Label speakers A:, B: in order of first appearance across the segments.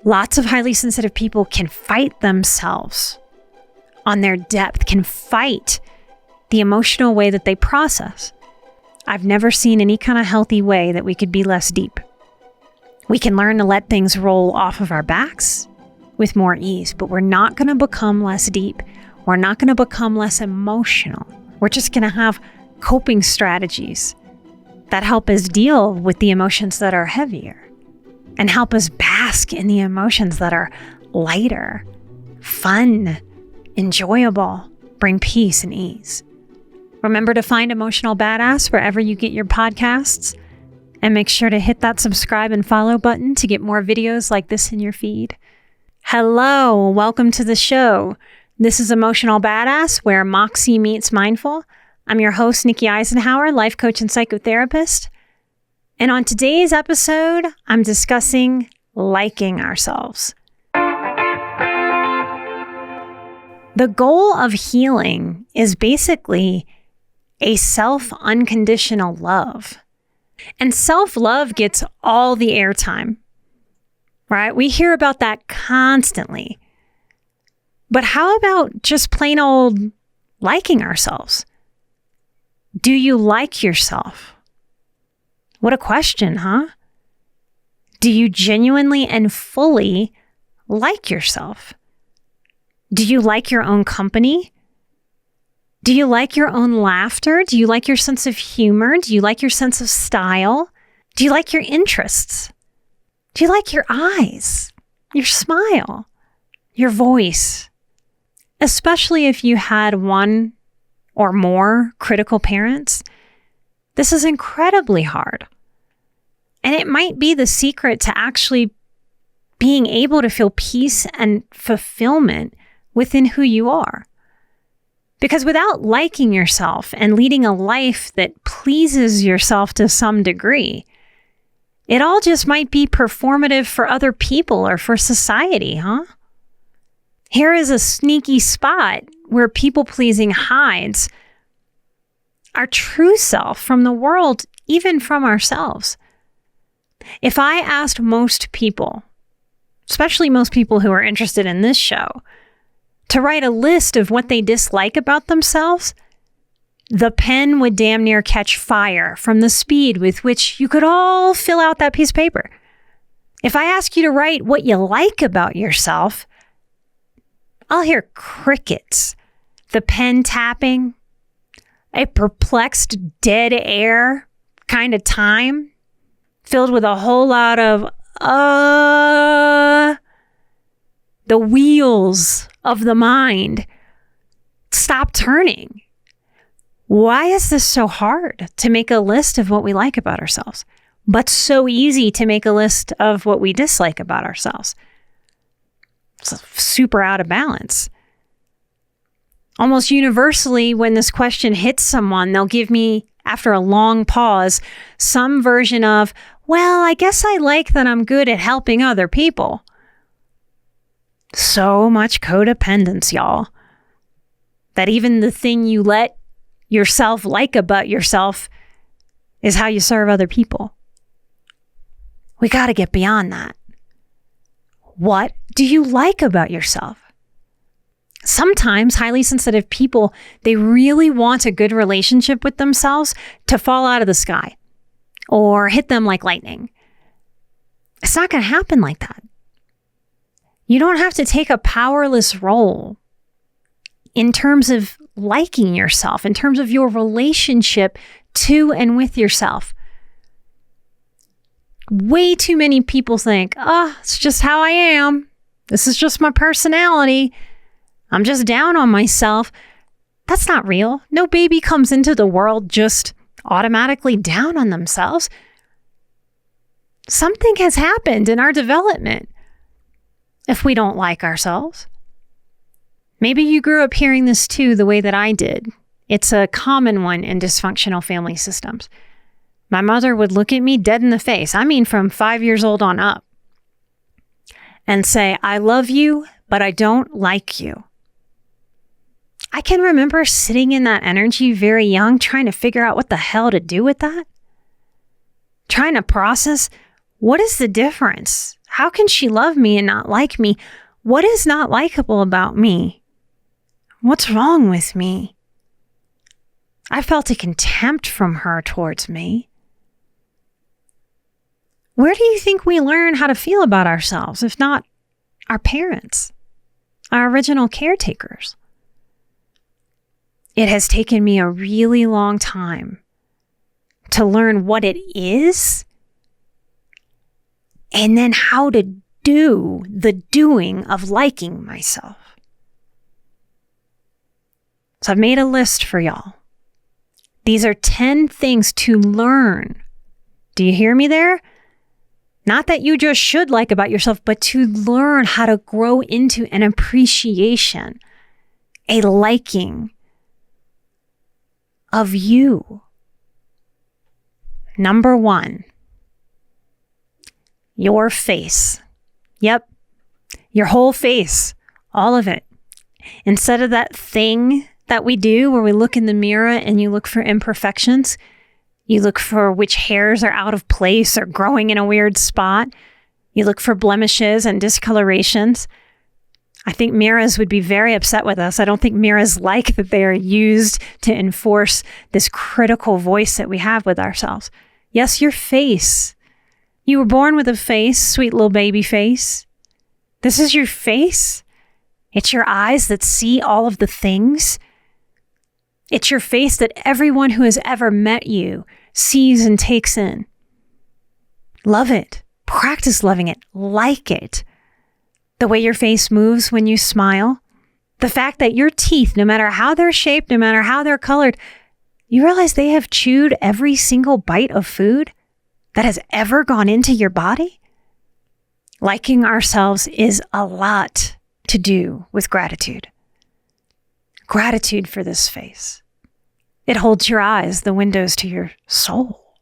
A: Lots of highly sensitive people can fight themselves on their depth, can fight the emotional way that they process. I've never seen any kind of healthy way that we could be less deep. We can learn to let things roll off of our backs with more ease, but we're not going to become less deep. We're not going to become less emotional. We're just going to have coping strategies that help us deal with the emotions that are heavier and help us bask in the emotions that are lighter, fun, enjoyable, bring peace and ease. Remember to find Emotional Badass wherever you get your podcasts, and make sure to hit that subscribe and follow button to get more videos like this in your feed. Hello, welcome to the show. This is Emotional Badass, where Moxie meets mindful. I'm your host, Nikki Eisenhower, life coach and psychotherapist. And on today's episode, I'm discussing liking ourselves. The goal of healing is basically a self-unconditional love. And self-love gets all the airtime, right? We hear about that constantly. But how about just plain old liking ourselves? Do you like yourself? What a question, huh? Do you genuinely and fully like yourself? Do you like your own company? Do you like your own laughter? Do you like your sense of humor? Do you like your sense of style? Do you like your interests? Do you like your eyes, your smile, your voice? Especially if you had one or more critical parents, this is incredibly hard. And it might be the secret to actually being able to feel peace and fulfillment within who you are. Because without liking yourself and leading a life that pleases yourself to some degree, it all just might be performative for other people or for society, huh? Here is a sneaky spot where people-pleasing hides our true self from the world, even from ourselves. If I asked most people, especially most people who are interested in this show, to write a list of what they dislike about themselves, the pen would damn near catch fire from the speed with which you could all fill out that piece of paper. If I ask you to write what you like about yourself, I'll hear crickets, the pen tapping, a perplexed dead air kind of time filled with a whole lot of the wheels of the mind stop turning. Why is this so hard to make a list of what we like about ourselves, but so easy to make a list of what we dislike about ourselves? It's super out of balance. Almost universally, when this question hits someone, they'll give me, after a long pause, some version of, well, I guess I like that I'm good at helping other people. So much codependence, y'all, that even the thing you let yourself like about yourself is how you serve other people. We got to get beyond that. What do you like about yourself? Sometimes highly sensitive people, they really want a good relationship with themselves to fall out of the sky or hit them like lightning. It's not going to happen like that. You don't have to take a powerless role in terms of liking yourself, in terms of your relationship to and with yourself. Way too many people think, it's just how I am. This is just my personality. I'm just down on myself. That's not real. No baby comes into the world just automatically down on themselves. Something has happened in our development if we don't like ourselves. Maybe you grew up hearing this too, the way that I did. It's a common one in dysfunctional family systems. My mother would look at me dead in the face, I mean from 5 years old on up, and say, I love you, but I don't like you. I can remember sitting in that energy very young, trying to figure out what the hell to do with that. Trying to process, what is the difference? How can she love me and not like me? What is not likable about me? What's wrong with me? I felt a contempt from her towards me. Where do you think we learn how to feel about ourselves, if not our parents, our original caretakers? It has taken me a really long time to learn what it is and then how to do the doing of liking myself. So I've made a list for y'all. These are 10 things to learn. Do you hear me there? Not that you just should like about yourself, but to learn how to grow into an appreciation, a liking of you. Number 1, your face. Yep, your whole face, all of it. Instead of that thing that we do where we look in the mirror and you look for imperfections, you look for which hairs are out of place or growing in a weird spot. You look for blemishes and discolorations. I think mirrors would be very upset with us. I don't think mirrors like that they are used to enforce this critical voice that we have with ourselves. Yes, your face. You were born with a face, sweet little baby face. This is your face. It's your eyes that see all of the things. It's your face that everyone who has ever met you sees and takes in. Love it. Practice loving it. Like it. The way your face moves when you smile. The fact that your teeth, no matter how they're shaped, no matter how they're colored, you realize they have chewed every single bite of food that has ever gone into your body? Liking ourselves is a lot to do with gratitude. Gratitude for this face. It holds your eyes, the windows to your soul.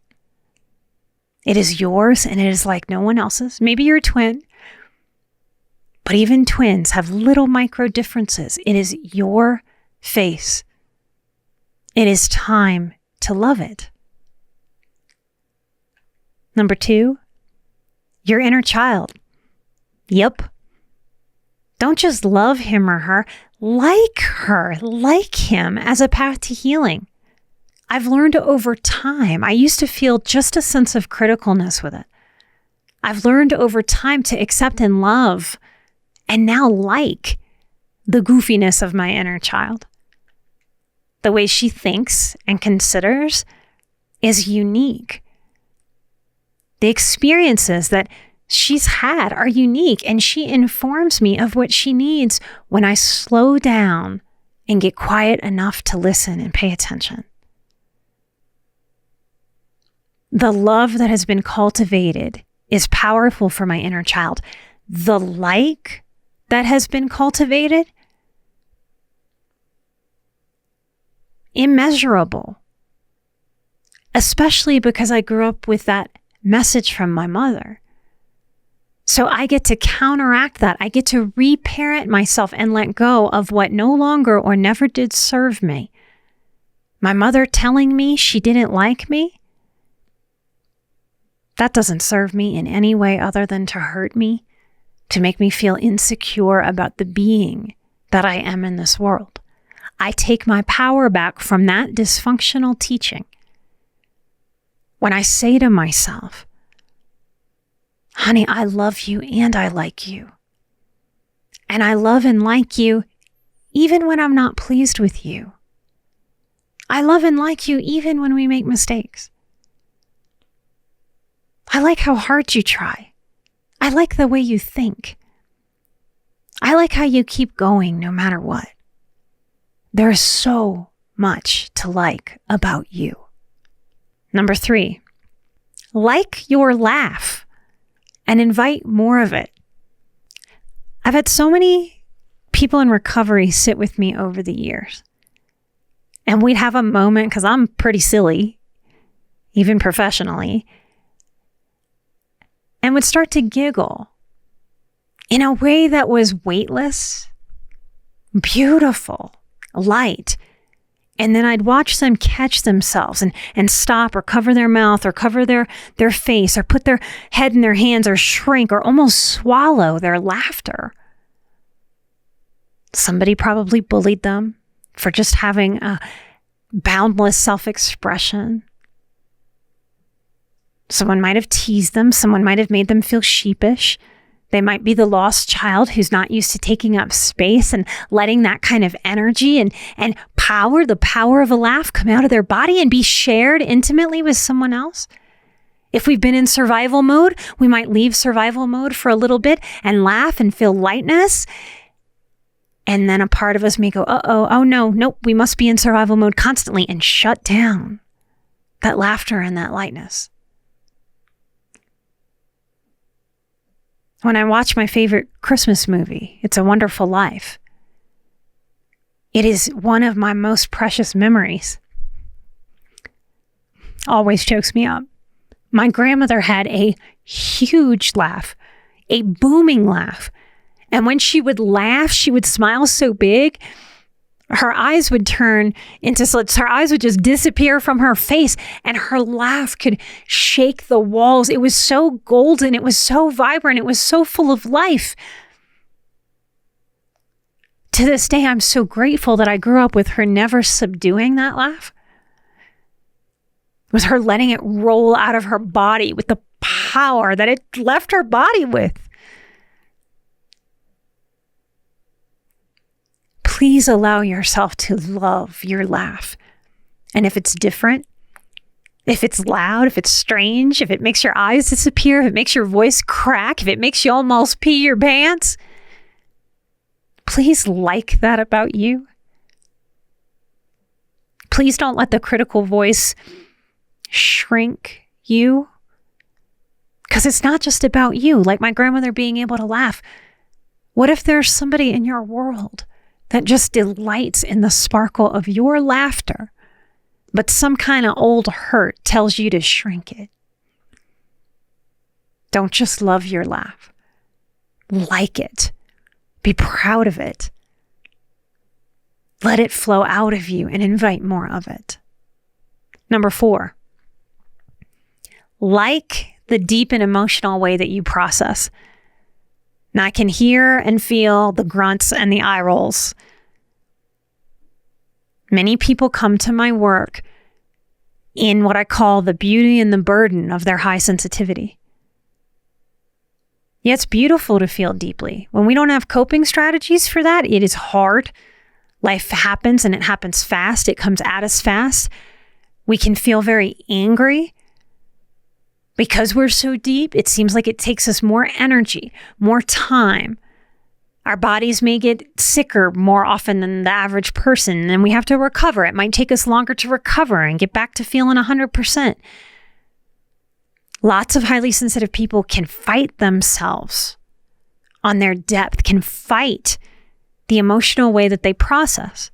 A: It is yours and it is like no one else's. Maybe you're a twin, but even twins have little micro differences. It is your face. It is time to love it. Number 2, your inner child. Yep. Don't just love him or her. Like her, like him as a path to healing. I've learned over time. I used to feel just a sense of criticalness with it. I've learned over time to accept and love and now like the goofiness of my inner child. The way she thinks and considers is unique. The experiences that she's had are unique, and she informs me of what she needs when I slow down and get quiet enough to listen and pay attention. The love that has been cultivated is powerful for my inner child. The like that has been cultivated, immeasurable, especially because I grew up with that message from my mother. So I get to counteract that. I get to reparent myself and let go of what no longer or never did serve me. My mother telling me she didn't like me, that doesn't serve me in any way other than to hurt me, to make me feel insecure about the being that I am in this world. I take my power back from that dysfunctional teaching. When I say to myself, honey, I love you and I like you. And I love and like you even when I'm not pleased with you. I love and like you even when we make mistakes. I like how hard you try. I like the way you think. I like how you keep going no matter what. There's so much to like about you. Number 3, like your laugh and invite more of it. I've had so many people in recovery sit with me over the years. And we'd have a moment, because I'm pretty silly, even professionally, and would start to giggle in a way that was weightless, beautiful, light, And then I'd watch them catch themselves and stop or cover their mouth or cover their face or put their head in their hands or shrink or almost swallow their laughter. Somebody probably bullied them for just having a boundless self-expression. Someone might have teased them. Someone might have made them feel sheepish. They might be the lost child who's not used to taking up space and letting that kind of energy and power, the power of a laugh, come out of their body and be shared intimately with someone else. If we've been in survival mode, we might leave survival mode for a little bit and laugh and feel lightness. And then a part of us may go, oh no, nope, we must be in survival mode constantly and shut down that laughter and that lightness. When I watch my favorite Christmas movie, It's a Wonderful Life, it is one of my most precious memories. Always chokes me up. My grandmother had a huge laugh, a booming laugh. And when she would laugh, she would smile so big, her eyes would turn into slits. Her eyes would just disappear from her face, and her laugh could shake the walls. It was so golden. It was so vibrant. It was so full of life. To this day, I'm so grateful that I grew up with her never subduing that laugh. It was her letting it roll out of her body with the power that it left her body with. Please allow yourself to love your laugh. And if it's different, if it's loud, if it's strange, if it makes your eyes disappear, if it makes your voice crack, if it makes you almost pee your pants, please like that about you. Please don't let the critical voice shrink you. Because it's not just about you. Like my grandmother being able to laugh. What if there's somebody in your world that just delights in the sparkle of your laughter, but some kind of old hurt tells you to shrink it? Don't just love your laugh. Like it. Be proud of it. Let it flow out of you and invite more of it. Number 4, like the deep and emotional way that you process. Now I can hear and feel the grunts and the eye rolls. Many people come to my work in what I call the beauty and the burden of their high sensitivity. Yeah, it's beautiful to feel deeply. When we don't have coping strategies for that, it is hard. Life happens and it happens fast. It comes at us fast. We can feel very angry. Because we're so deep, it seems like it takes us more energy, more time. Our bodies may get sicker more often than the average person, and we have to recover. It might take us longer to recover and get back to feeling 100%. Lots of highly sensitive people can fight themselves on their depth, can fight the emotional way that they process.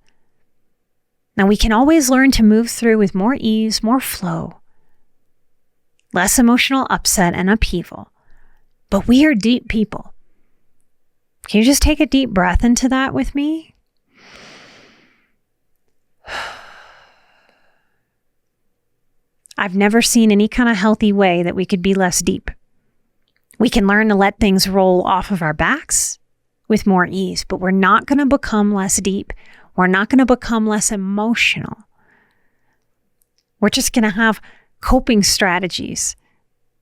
A: Now, we can always learn to move through with more ease, more flow, less emotional upset and upheaval. But we are deep people. Can you just take a deep breath into that with me? I've never seen any kind of healthy way that we could be less deep. We can learn to let things roll off of our backs with more ease, but we're not going to become less deep. We're not going to become less emotional. We're just going to have coping strategies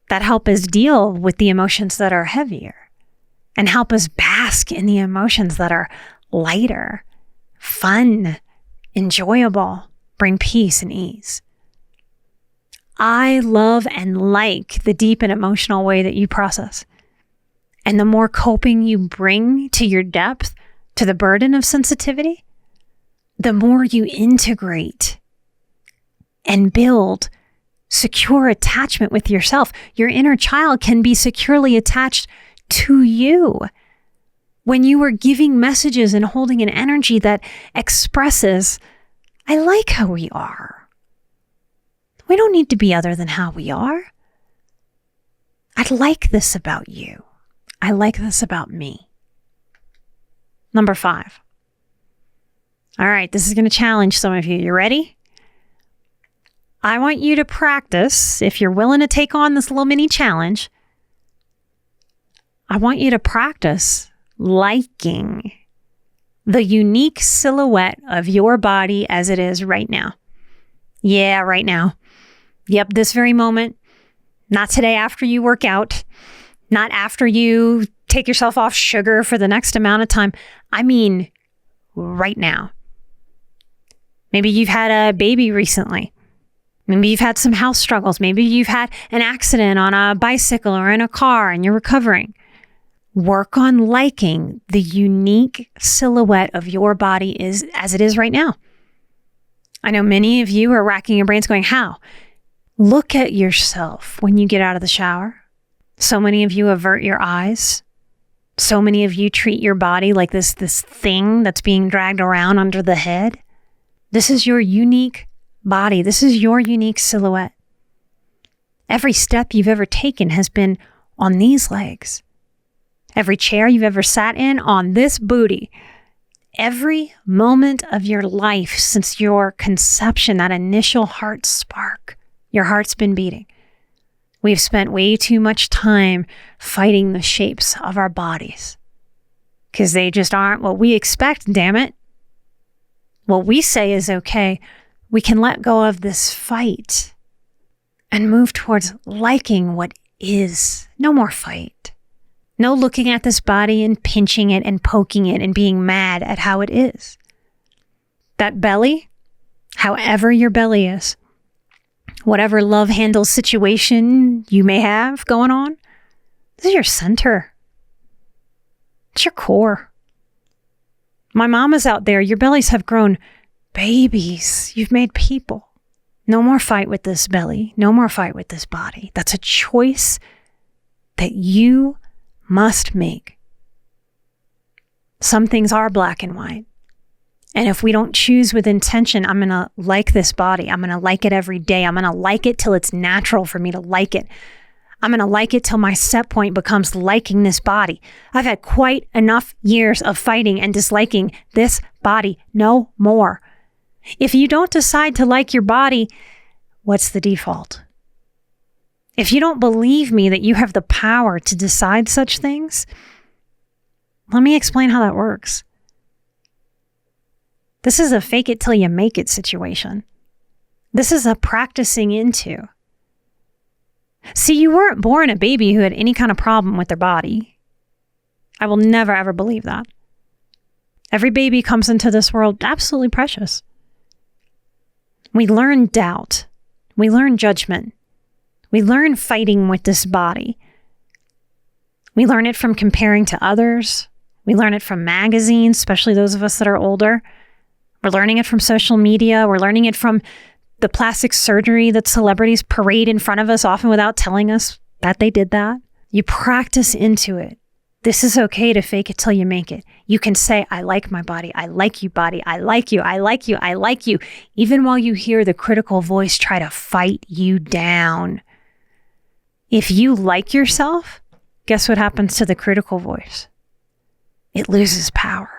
A: that help us deal with the emotions that are heavier and help us bask in the emotions that are lighter, fun, enjoyable, bring peace and ease. I love and like the deep and emotional way that you process. And the more coping you bring to your depth, to the burden of sensitivity, the more you integrate and build secure attachment with yourself. Your inner child can be securely attached to you when you are giving messages and holding an energy that expresses, I like how we are. We don't need to be other than how we are. I like this about you. I like this about me. Number 5, All right, this is going to challenge some of you. You ready? I want you to practice, if you're willing to take on this little mini challenge, I want you to practice liking the unique silhouette of your body as it is right now. Yeah, right now. Yep, this very moment. Not today after you work out. Not after you take yourself off sugar for the next amount of time. I mean, right now. Maybe you've had a baby recently. Maybe you've had some health struggles. Maybe you've had an accident on a bicycle or in a car and you're recovering. Work on liking the unique silhouette of your body as it is right now. I know many of you are racking your brains going, how? Look at yourself when you get out of the shower. So many of you avert your eyes. So many of you treat your body like this thing that's being dragged around under the head. This is your unique body. This is your unique silhouette. Every step you've ever taken has been on these legs. Every chair you've ever sat in on this booty. Every moment of your life since your conception, that initial heart spark, your heart's been beating. We've spent way too much time fighting the shapes of our bodies because they just aren't what we expect, damn it. What we say is okay. We can let go of this fight and move towards liking what is. No more fight. No looking at this body and pinching it and poking it and being mad at how it is. That belly, however your belly is, whatever love handle situation you may have going on, this is your center. It's your core. My mamas out there, your bellies have grown babies. You've made people. No more fight with this belly. No more fight with this body. That's a choice that you must make. Some things are black and white. And if we don't choose with intention, I'm going to like this body. I'm going to like it every day. I'm going to like it till it's natural for me to like it. I'm going to like it till my set point becomes liking this body. I've had quite enough years of fighting and disliking this body. No more. If you don't decide to like your body, what's the default? If you don't believe me that you have the power to decide such things, let me explain how that works. This is a fake it till you make it situation. This is a practicing into. See, you weren't born a baby who had any kind of problem with their body. I will never, ever believe that. Every baby comes into this world absolutely precious. We learn doubt. We learn judgment. We learn fighting with this body. We learn it from comparing to others. We learn it from magazines, especially those of us that are older. We're learning it from social media. We're learning it from the plastic surgery that celebrities parade in front of us, often without telling us that they did that. You practice into it. This is okay to fake it till you make it. You can say, I like my body. I like you, body. I like you. I like you. I like you. Even while you hear the critical voice try to fight you down. If you like yourself, guess what happens to the critical voice? It loses power.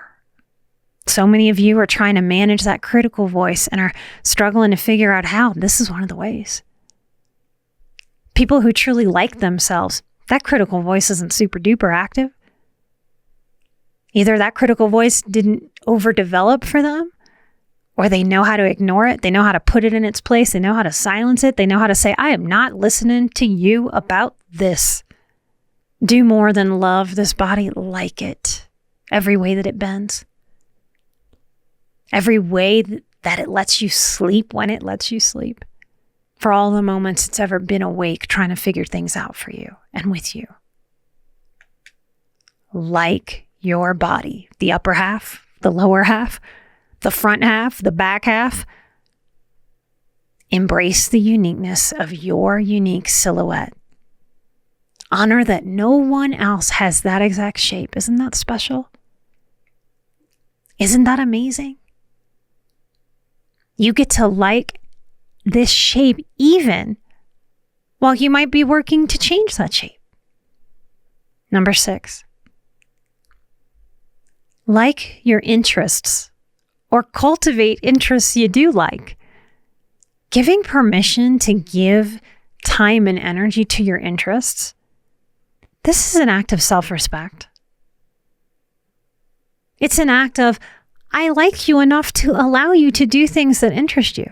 A: So many of you are trying to manage that critical voice and are struggling to figure out how. This is one of the ways. People who truly like themselves, that critical voice isn't super duper active. Either that critical voice didn't overdevelop for them, or they know how to ignore it. They know how to put it in its place. They know how to silence it. They know how to say, I am not listening to you about this. Do more than love this body. Like it. Every way that it bends. Every way that it lets you sleep when it lets you sleep. For all the moments it's ever been awake trying to figure things out for you and with you. Like your body. The upper half, the lower half, the front half, the back half. Embrace the uniqueness of your unique silhouette. Honor that no one else has that exact shape. Isn't that special? Isn't that amazing? You get to like this shape even while you might be working to change that shape. Number 6. Like your interests or cultivate interests you do like. Giving permission to give time and energy to your interests, this is an act of self-respect. It's an act of, I like you enough to allow you to do things that interest you.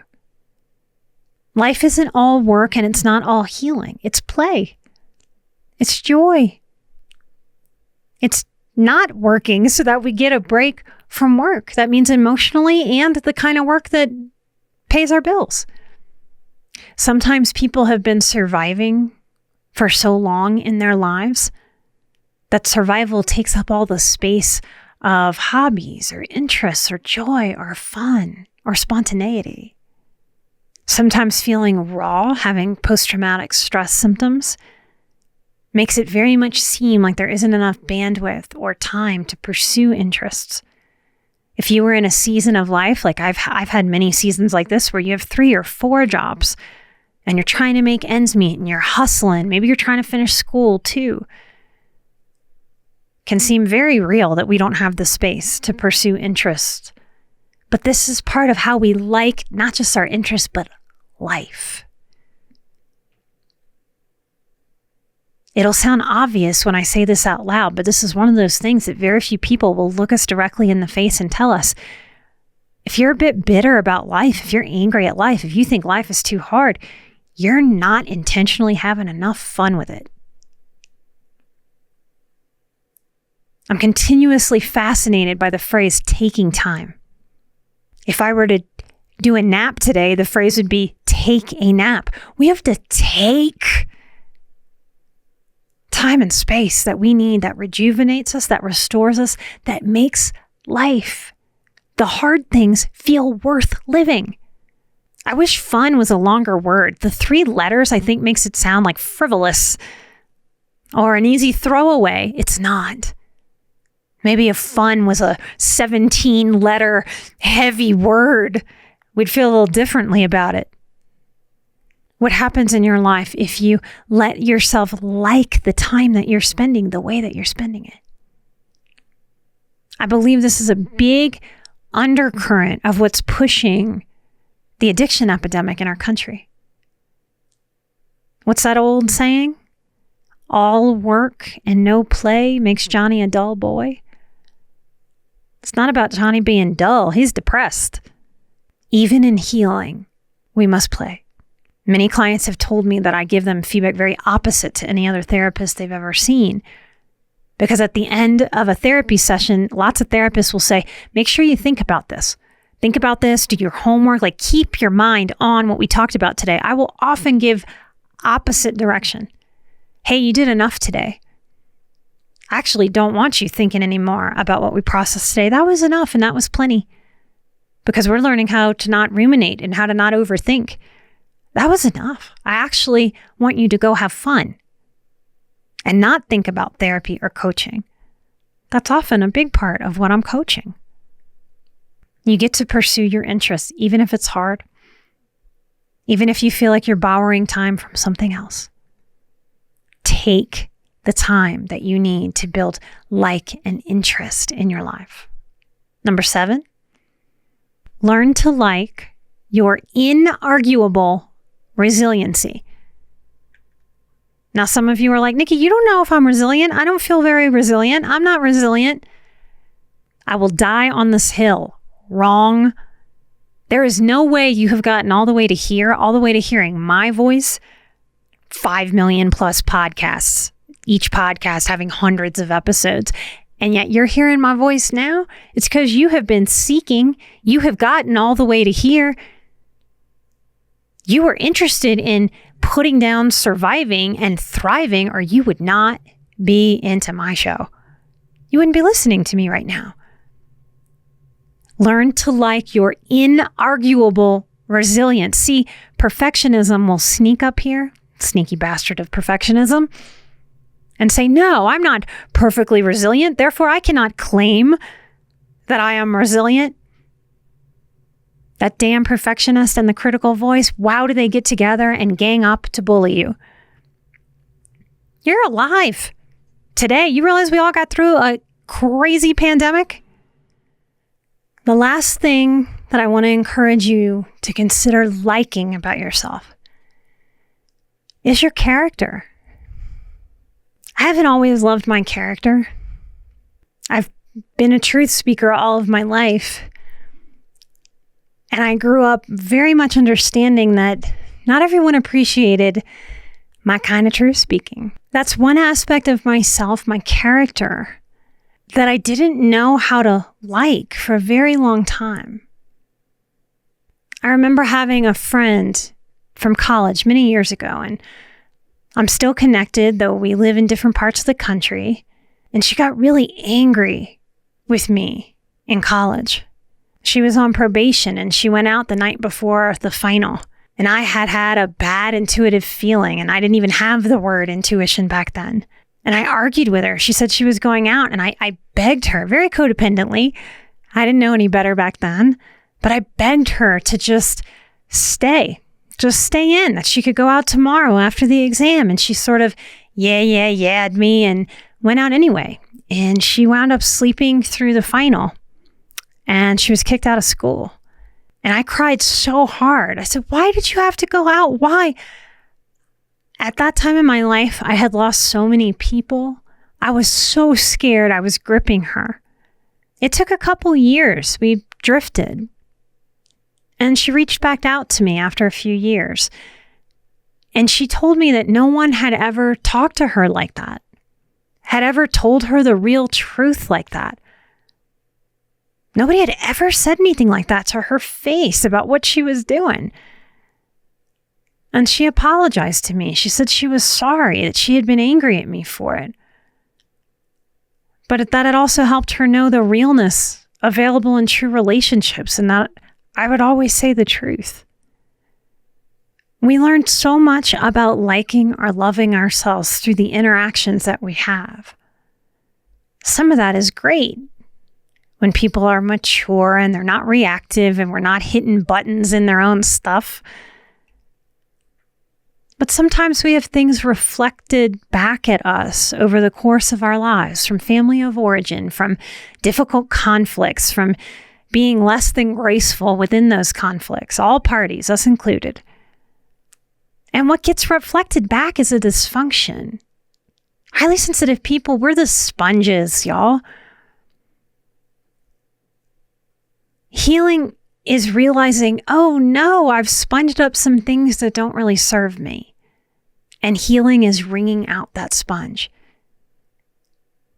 A: Life isn't all work and it's not all healing. It's play. It's joy. It's not working so that we get a break from work. That means emotionally and the kind of work that pays our bills. Sometimes people have been surviving for so long in their lives that survival takes up all the space of hobbies or interests or joy or fun or spontaneity. Sometimes feeling raw, having post-traumatic stress symptoms, makes it very much seem like there isn't enough bandwidth or time to pursue interests. If you were in a season of life, like I've had many seasons like this where you have 3 or 4 jobs and you're trying to make ends meet and you're hustling, maybe you're trying to finish school too, can seem very real that we don't have the space to pursue interests. But this is part of how we like not just our interests, but life. It'll sound obvious when I say this out loud, but this is one of those things that very few people will look us directly in the face and tell us, if you're a bit bitter about life, if you're angry at life, if you think life is too hard, you're not intentionally having enough fun with it. I'm continuously fascinated by the phrase taking time. If I were to do a nap today, the phrase would be take a nap. We have to take time and space that we need, that rejuvenates us, that restores us, that makes life, the hard things, feel worth living. I wish fun was a longer word. The 3 letters, I think, makes it sound like frivolous or an easy throwaway. It's not. Maybe if fun was a 17-letter heavy word, we'd feel a little differently about it. What happens in your life if you let yourself like the time that you're spending the way that you're spending it? I believe this is a big undercurrent of what's pushing the addiction epidemic in our country. What's that old saying? All work and no play makes Johnny a dull boy. It's not about Johnny being dull. He's depressed. Even in healing, we must play. Many clients have told me that I give them feedback very opposite to any other therapist they've ever seen. Because at the end of a therapy session, lots of therapists will say, make sure you think about this. Think about this, do your homework, like keep your mind on what we talked about today. I will often give opposite direction. Hey, you did enough today. I actually don't want you thinking anymore about what we processed today. That was enough and that was plenty. Because we're learning how to not ruminate and how to not overthink. That was enough. I actually want you to go have fun and not think about therapy or coaching. That's often a big part of what I'm coaching. You get to pursue your interests, even if it's hard, even if you feel like you're borrowing time from something else. Take the time that you need to build like and interest in your life. Number 7, learn to like your inarguable resiliency. Now, some of you are like, Nikki, you don't know if I'm resilient. I don't feel very resilient. I'm not resilient. I will die on this hill. Wrong. There is no way you have gotten all the way to here, all the way to hearing my voice, 5 million plus podcasts, each podcast having hundreds of episodes. And yet you're hearing my voice now. It's because you have been seeking. You have gotten all the way to here. You were interested in putting down surviving and thriving, or you would not be into my show. You wouldn't be listening to me right now. Learn to like your inarguable resilience. See, perfectionism will sneak up here, sneaky bastard of perfectionism, and say, no, I'm not perfectly resilient. Therefore, I cannot claim that I am resilient. That damn perfectionist and the critical voice, wow, do they get together and gang up to bully you? You're alive. Today, you realize we all got through a crazy pandemic? The last thing that I want to encourage you to consider liking about yourself is your character. I haven't always loved my character. I've been a truth speaker all of my life. And I grew up very much understanding that not everyone appreciated my kind of truth speaking. That's one aspect of myself, my character, that I didn't know how to like for a very long time. I remember having a friend from college many years ago, and I'm still connected, though we live in different parts of the country, and she got really angry with me in college. She was on probation, and she went out the night before the final, and I had a bad intuitive feeling, and I didn't even have the word intuition back then. And I argued with her. She said she was going out, and I begged her very codependently. I didn't know any better back then, but I begged her to just stay in, that she could go out tomorrow after the exam. And she sort of yea'd me and went out anyway. And she wound up sleeping through the final, and she was kicked out of school. And I cried so hard. I said, "Why did you have to go out? Why?" At that time in my life, I had lost so many people. I was so scared I was gripping her. It took a couple years. We drifted. And she reached back out to me after a few years. And she told me that no one had ever talked to her like that, had ever told her the real truth like that. Nobody had ever said anything like that to her face about what she was doing. And she apologized to me. She said she was sorry, that she had been angry at me for it. But that it also helped her know the realness available in true relationships, and that I would always say the truth. We learned so much about liking or loving ourselves through the interactions that we have. Some of that is great. When people are mature and they're not reactive and we're not hitting buttons in their own stuff. But sometimes we have things reflected back at us over the course of our lives, from family of origin, from difficult conflicts, from being less than graceful within those conflicts, all parties, us included. And what gets reflected back is a dysfunction. Highly sensitive people, we're the sponges, y'all. Healing is realizing, oh no, I've sponged up some things that don't really serve me. And healing is wringing out that sponge.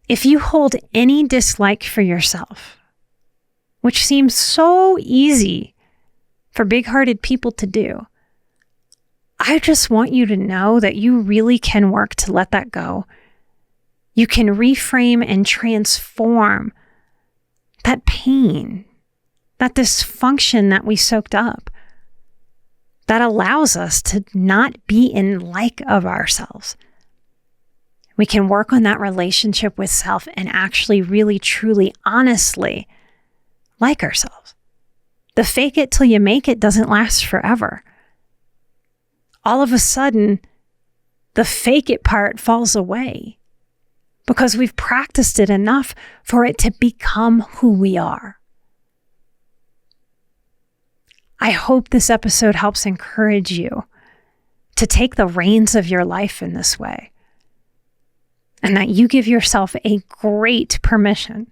A: If you hold any dislike for yourself, which seems so easy for big-hearted people to do, I just want you to know that you really can work to let that go. You can reframe and transform that pain, that dysfunction that we soaked up, that allows us to not be in like of ourselves. We can work on that relationship with self and actually really, truly, honestly like ourselves. The fake it till you make it doesn't last forever. All of a sudden, the fake it part falls away because we've practiced it enough for it to become who we are. I hope this episode helps encourage you to take the reins of your life in this way, and that you give yourself a great permission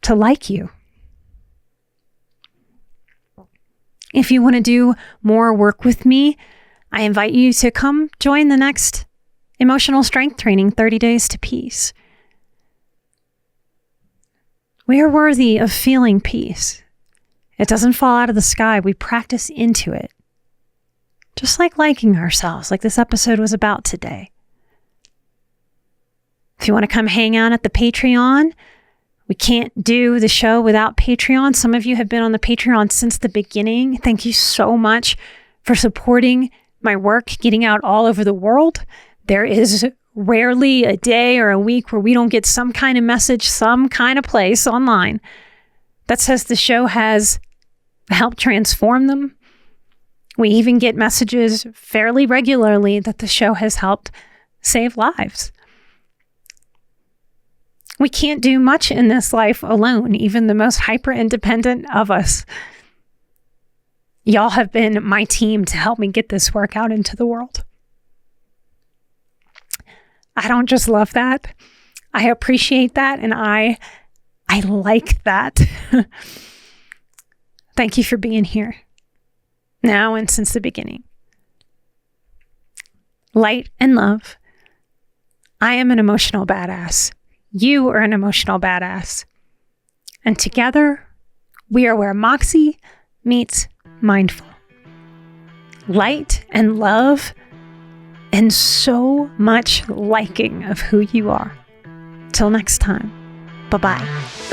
A: to like you. If you want to do more work with me, I invite you to come join the next Emotional Strength Training, 30 Days to Peace. We are worthy of feeling peace. It doesn't fall out of the sky. We practice into it. Just like liking ourselves, like this episode was about today. If you want to come hang out at the Patreon, we can't do the show without Patreon. Some of you have been on the Patreon since the beginning. Thank you so much for supporting my work, getting out all over the world. There is rarely a day or a week where we don't get some kind of message, some kind of place online that says the show has helped transform them. We even get messages fairly regularly that the show has helped save lives. We can't do much in this life alone, even the most hyper-independent of us. Y'all have been my team to help me get this work out into the world. I don't just love that. I appreciate that, and I like that. Thank you for being here, now and since the beginning. Light and love. I am an emotional badass. You are an emotional badass. And together, we are where Moxie meets mindful. Light and love, and so much liking of who you are. Till next time, bye-bye.